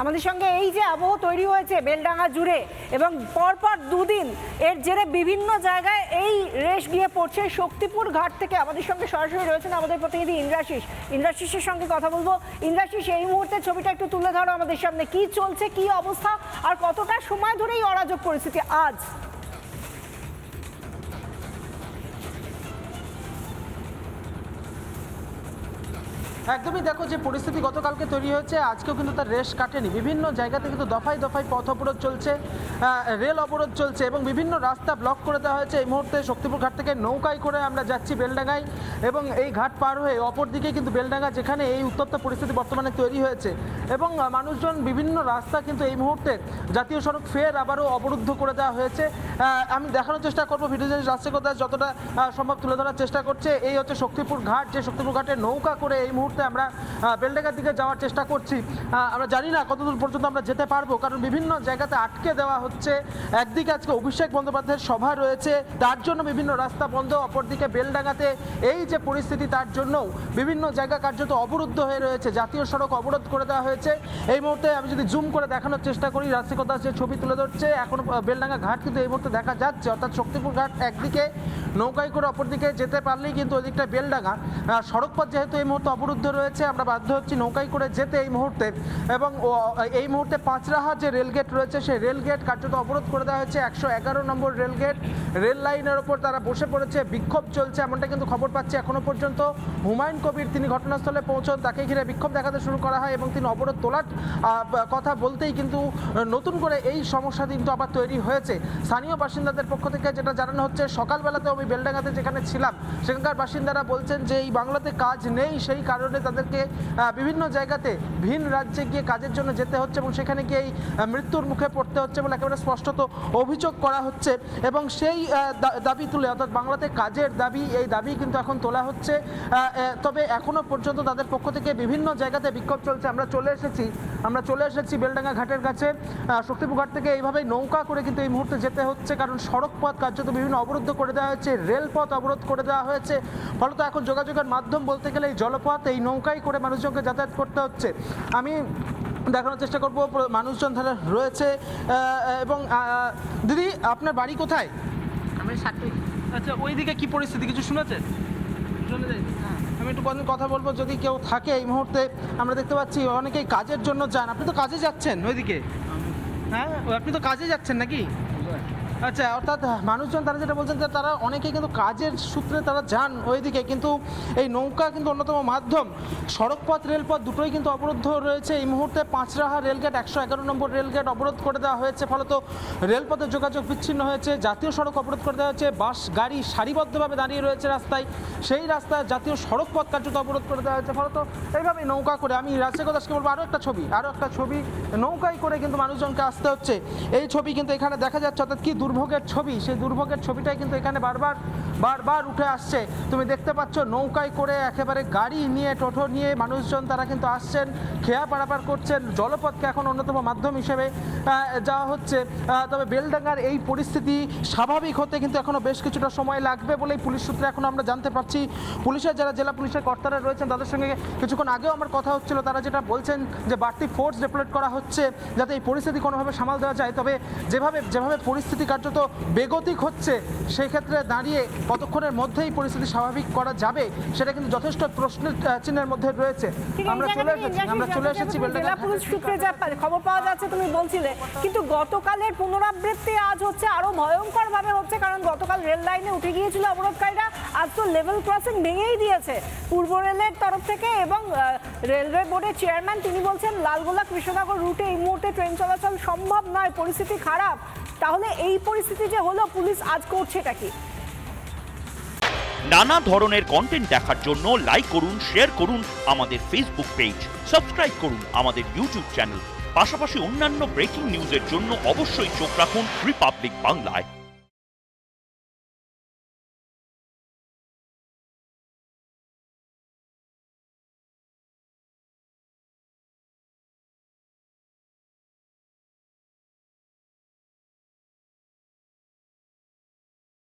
আমাদের সঙ্গে এই যে আবহ তৈরি হয়েছে বেলডাঙ্গা জুড়ে এবং পরপর দুদিন এর জেরে বিভিন্ন জায়গায় এই রেশ গিয়ে পড়ছে শক্তিপুর ঘাট থেকে আমাদের সঙ্গে সরাসরি রয়েছেন আমাদের প্রতিনিধি ইন্দ্রাশিসের সঙ্গে কথা বলবো। ইন্দ্রাশিস, এই মুহূর্তে ছবিটা একটু তুলে ধরো আমাদের সামনে, কি চলছে, কি অবস্থা, আর কতটা সময় ধরে এই অরাজক পরিস্থিতি আজ? একদমই দেখো যে পরিস্থিতি গতকালকে তৈরি হয়েছে, আজকেও কিন্তু তার রেশ কাটেনি। বিভিন্ন জায়গাতে কিন্তু দফায় দফায় পথ অবরোধ চলছে, রেল অবরোধ চলছে এবং বিভিন্ন রাস্তা ব্লক করে দেওয়া হয়েছে। এই মুহূর্তে শক্তিপুর ঘাট থেকে নৌকায় করে আমরা যাচ্ছি বেলডাঙ্গায় এবং এই ঘাট পার হয়ে অপর দিকে কিন্তু বেলডাঙ্গা, যেখানে এই উত্তপ্ত পরিস্থিতি বর্তমানে তৈরি হয়েছে এবং মানুষজন বিভিন্ন রাস্তা কিন্তু এই মুহূর্তে জাতীয় সড়ক ফের আবারও অবরুদ্ধ করে দেওয়া হয়েছে। আমি দেখানোর চেষ্টা করবো, ভিডিও রাজশেখর দাস যতটা সম্ভব তুলে ধরার চেষ্টা করছে। এই হচ্ছে শক্তিপুর ঘাট, যে শক্তিপুর ঘাটে নৌকা করে এই মুহূর্তে আমরা বেলডাঙ্গার দিকে যাওয়ার চেষ্টা করছি। আমরা জানি না কতদূর পর্যন্ত আমরা যেতে পারবো, কারণ বিভিন্ন জায়গাতে আটকে দেওয়া হচ্ছে। একদিকে আজকে অভিষেক বন্দ্যোপাধ্যায়ের সভা রয়েছে, তার জন্য বিভিন্ন রাস্তা বন্ধ। অপরদিকে বেলডাঙ্গাতে এই যে পরিস্থিতি, তার জন্যও বিভিন্ন জায়গা কার্যত অবরুদ্ধ হয়ে রয়েছে, জাতীয় সড়ক অবরোধ করে দেওয়া হয়েছে। এই মুহূর্তে আমি যদি জুম করে দেখানোর চেষ্টা করি, রাজশেখর দাস যে ছবি তুলে ধরছে, এখন বেলডাঙ্গা ঘাট কিন্তু এই মুহূর্তে দেখা যাচ্ছে, অর্থাৎ শক্তিপুর ঘাট একদিকে নৌকায় করে অপরদিকে যেতে পারলেই কিন্তু ওদিকটা বেলডাঙ্গা। সড়কপথ যেহেতু এই মুহূর্তে অবরুদ্ধ রয়েছে, আমরা বাধ্য হচ্ছি নৌকায় করে যেতে এই মুহূর্তে। এবং এই মুহূর্তে পাঁচরাহা যে রেলগেট রয়েছে, সেই রেলগেট কার্যত অবরোধ করে দেওয়া হয়েছে। 111 নম্বর রেলগেট, রেল লাইনের ওপর তারা বসে পড়েছে, বিক্ষোভ চলছে, এমনটা কিন্তু খবর পাচ্ছি এখনো পর্যন্ত। হুমায়ুন কবির তিনি ঘটনাস্থলে পৌঁছন, তাকে ঘিরে বিক্ষোভ দেখাতে শুরু করা হয় এবং তিনি অবরোধ তোলার কথা বলতেই কিন্তু নতুন করে এই সমস্যা কিন্তু আবার তৈরি হয়েছে। স্থানীয় বাসিন্দাদের পক্ষ থেকে যেটা জানানো হচ্ছে, সকালবেলাতেও আমি বেলডাঙ্গাতে যেখানে ছিলাম, সেখানকার বাসিন্দারা বলছেন যে এই বাংলাতে কাজ নেই, সেই কারণে তাদেরকে বিভিন্ন জায়গাতে ভিন রাজ্যে গিয়ে কাজের জন্য যেতে হচ্ছে এবং সেখানে গিয়ে মৃত্যুর মুখে পড়তে হচ্ছে বলে একেবারে স্পষ্টত অভিযোগ করা হচ্ছে। এবং সেই দাবি তুলে, অর্থাৎ বাংলাতে কাজের দাবি, এই দাবি কিন্তু এখন তোলা হচ্ছে। তবে এখনো পর্যন্ত তাদের পক্ষ থেকে বিভিন্ন জায়গাতে বিক্ষোভ চলছে। আমরা চলে এসেছি বেলডাঙ্গা ঘাটের কাছে। শক্তিপুর ঘাট থেকে এইভাবেই নৌকা করে কিন্তু এই মুহূর্তে যেতে হচ্ছে, কারণ সড়ক পথ কার্যত বিভিন্ন অবরুদ্ধ করে দেওয়া হয়েছে, রেলপথ অবরোধ করে দেওয়া হয়েছে। ফলত এখন যোগাযোগের মাধ্যম বলতে গেলে এই জলপথ, এই নৌকায় করে মানুষজনকে যাতায়াত করতে হচ্ছে। আমি দেখানোর চেষ্টা করবো মানুষজন ধারা রয়েছে। এবং দিদি, আপনার বাড়ি কোথায়? আমি সাথে। আচ্ছা, ওইদিকে কি পরিস্থিতি কিছু শুনেছেন? আমি একটু কথা বলবো, যদি কেউ থাকে এই মুহূর্তে। আমরা দেখতে পাচ্ছি অনেকেই কাজের জন্য যান। আপনি তো কাজে যাচ্ছেন ওইদিকে? হ্যাঁ, আপনি তো কাজে যাচ্ছেন নাকি? আচ্ছা, অর্থাৎ মানুষজন তারা যেটা বলছেন যে তারা অনেকেই কিন্তু কাজের সূত্রে তারা যান ওইদিকে, কিন্তু এই নৌকা কিন্তু অন্যতম মাধ্যম। সড়কপথ রেলপথ দুটোই কিন্তু অবরুদ্ধ রয়েছে এই মুহূর্তে। পাঁচরাহা রেলগেট, 111 নম্বর রেলগেট অবরোধ করে দেওয়া হয়েছে, ফলত রেলপথের যোগাযোগ বিচ্ছিন্ন হয়েছে। জাতীয় সড়ক অবরোধ করে দেওয়া হয়েছে, বাস গাড়ি সারিবদ্ধভাবে দাঁড়িয়ে রয়েছে রাস্তায়, সেই রাস্তায় জাতীয় সড়কপথ কার্যত অবরোধ করে দেওয়া হয়েছে। ফলত এইভাবে নৌকা করে, আমি রাজশেখর দাসকে বলবো আরও একটা ছবি, নৌকায় করে কিন্তু মানুষজনকে আসতে হচ্ছে। এই ছবি কিন্তু এখানে দেখা যাচ্ছে, অর্থাৎ কি দুর্ভোগের ছবি, সেই দুর্ভোগের ছবিটাই কিন্তু এখানে বারবার উঠে আসছে। তুমি দেখতে পাচ্ছ নৌকায় করে একেবারে গাড়ি নিয়ে, টোটো নিয়ে মানুষজন তারা কিন্তু আসছেন, খেয়া পারাপার করছেন। জলপথকে এখন অন্যতম মাধ্যম হিসেবে যাওয়া হচ্ছে। তবে বেলডাঙ্গার এই পরিস্থিতি স্বাভাবিক হতে কিন্তু এখনও বেশ কিছুটা সময় লাগবে বলেই পুলিশ সূত্রে এখন আমরা জানতে পারছি। পুলিশের যারা জেলা পুলিশের কর্তারা রয়েছেন, তাদের সঙ্গে কিছুক্ষণ আগেও আমার কথা হচ্ছিল, তারা যেটা বলছেন যে বাড়তি ফোর্স ডিপ্লয়েড করা হচ্ছে যাতে এই পরিস্থিতি কোনোভাবে সামাল দেওয়া যায়। তবে যেভাবে পরিস্থিতি কার্যত বেগতিক হচ্ছে, সেই ক্ষেত্রে দাঁড়িয়ে কতক্ষণের মধ্যেই পরিস্থিতি স্বাভাবিক করা যাবে সেটা কিন্তু যথেষ্ট প্রশ্নের চিহ্নের মধ্যে রয়েছে। আমরা চলে এসেছি জেলা পুলিশ সূত্রে যা খবর পাওয়া যাচ্ছে, তুমি বলছিলে, কিন্তু গতকালের পুনরাবৃত্তি আজ হচ্ছে আরো ভয়ঙ্কর ভাবে হচ্ছে, কারণ গতকাল রেল লাইনে উঠে গিয়েছিল অবরোধকারীরা, আজ তো লেভেল ক্রসিং ভেঙেই দিয়েছে পূর্ব রেলের তরফ থেকে। এবং রেলওয়ে বোর্ডের চেয়ারম্যান তিনি বলছেন লালগোলা কৃষ্ণনগর রুটে এই মুহূর্তে ট্রেন চলাচল সম্ভব নয়, পরিস্থিতি খারাপ। তাহলে এই পরিস্থিতি যে হলো, পুলিশ আজ করছেটা কি? নানা ধরনের কন্টেন্ট দেখার জন্য লাইক করুন, শেয়ার করুন আমাদের ফেসবুক পেজ, সাবস্ক্রাইব করুন আমাদের ইউটিউব চ্যানেল। পাশাপাশি অন্যান্য ব্রেকিং নিউজের জন্য অবশ্যই চোখ রাখুন রিপাবলিক বাংলায়।